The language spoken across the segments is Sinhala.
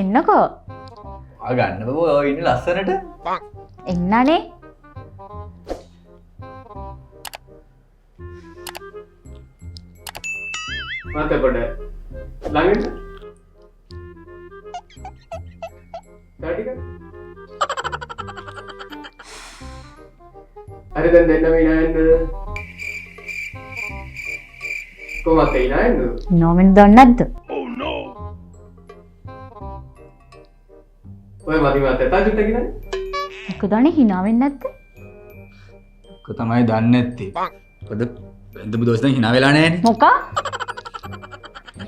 එන්නකෝ. ආ ගන්න බබා ඔය ඉන්නේ ලස්සනට. එන්නනේ. මත පොඩ ළඟට. ඩාඩික. අර දැන් දෙන්නම ඉනන්න. කොහොමද ඉනන්න? නෝමෙන් දන්නේ නැද්ද? ඔය මදි මත තාජුට ගිනන්නේ. මොකදනේ hina වෙන්නේ නැද්ද? කො තමයි දන්නේ නැත්තේ. මොකද බෙන්දපු දවස් දැන් hina වෙලා නැහැනේ. මොකා?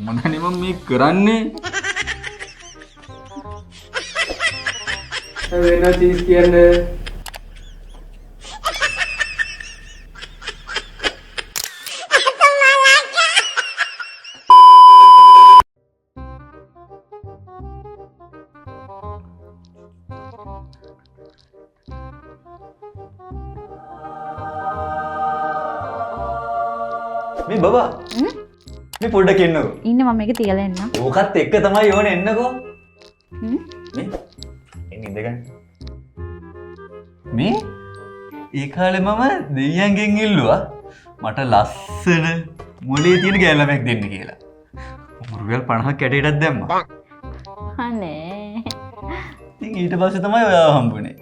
මොනනේ මම මේ කරන්නේ? වෙන චීස් කියන්නේ. මේ බබා මේ පොඩ්ඩක් එන්නකෝ. ඉන්න මම මේක තියලා එන්න. ඕකත් එක්ක තමයි ඕනේ එන්නකෝ. හ්ම්. මේ එන්න ඉඳගන්න. මේ ඒ කාලේ මම දෙයියන්ගෙන් ඉල්ලුවා මට ලස්සන මොලේ තියෙන ගෑල්ලමක් දෙන්න කියලා. රුපියල් 50ක් කැටයටත් දැම්මා. අනේ. ඉතින් ඊට පස්සේ තමයි ඔයාව හම්බුනේ.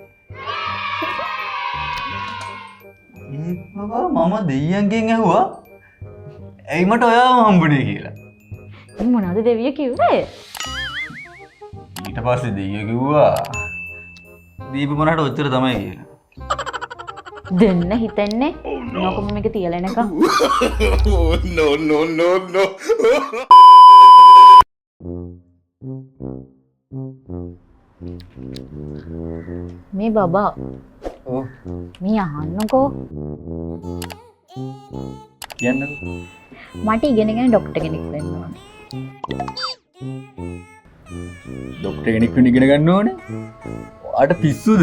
ඒ බබා මම දෙයියන්ගෙන් ඇහුවා ඇයි මට ඔයාව හම්බුනේ කියලා. ඉතින් මොනවද දෙවියෝ කිව්වේ? ඊට පස්සේ දෙයියෝ කිව්වා දීප මොනකට ඔච්චර තමයි කියලා. දෙන්න හිතන්නේ. මොකම මේක තියලා එනකම්. No. මේ බබා ඔව් මේ අහන්නකෝ. කියන්නකෝ. මට ඉගෙනගෙන ડોක්ටර් කෙනෙක් වෙන්න ඕනේ. ડોක්ටර් කෙනෙක් වෙන්න ඉගෙන ගන්න ඕනේ. ඔයාට පිස්සුද?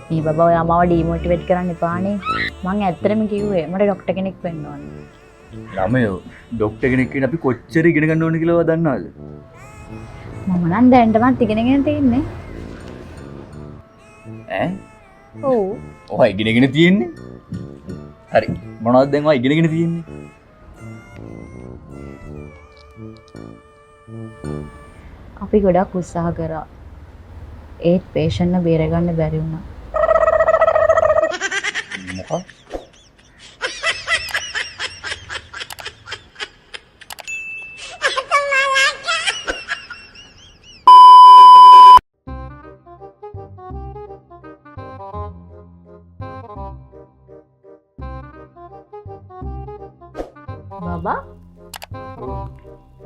මේ බබා ඔයා මාව ඩිමෝටිවේට් කරන්න එපානේ. මං ඇත්තටම කිව්වේ මට ડોක්ටර් කෙනෙක් වෙන්න ඕනේ. ළමයෝ ડોක්ටර් කෙනෙක් වෙන්න අපි කොච්චර ඉගෙන ගන්න ඕනේ කියලා ඔයා දන්නවද? මම නම් දැනටමත් ඉගෙනගෙන තියෙන්නේ. ඈ? ඔව්. ඔයා ඉගෙනගෙන තියෙන්නේ? හරි. මොනවද දැන් ඔයා ඉගෙනගෙන තියෙන්නේ? අපි ගොඩක් උත්සාහ කරා. ඒත් පේෂන්ට්ව බේරගන්න බැරි වුණා. මොකක්ද? බබා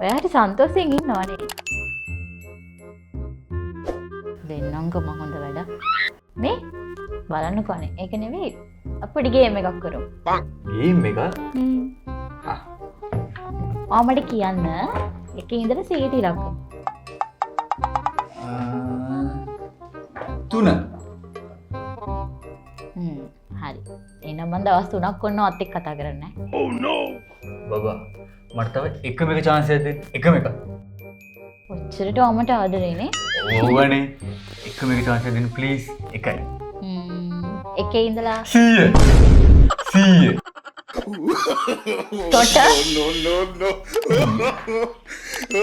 ඔයාට සන්තෝෂයෙන් ඉන්නවනේ. දෙන්නම්ක මම හොඳ වැඩ. මේ බලන්නකෝ අනේ. ඒක නෙවෙයි. අපිට ගේම් එකක් කරමු. ගේම් එක? හා. ආමඩ කියන්න එකේ ඉඳලා සීටි ලක්කමු. 3. හරි. එහෙනම් මම දවස් 3ක් ඔන්න ඔත් එක්ක කතා කරන්නේ. Oh no. බබා මට තව එකම එක chance එකක් දෙන්න. එකම එක. ඔච්චරට ඔමට ආදරේනේ. ඕවනේ. එකම එක chance එකක් දෙන්න please. එකයි. එකේ ඉඳලා 100. තොට No.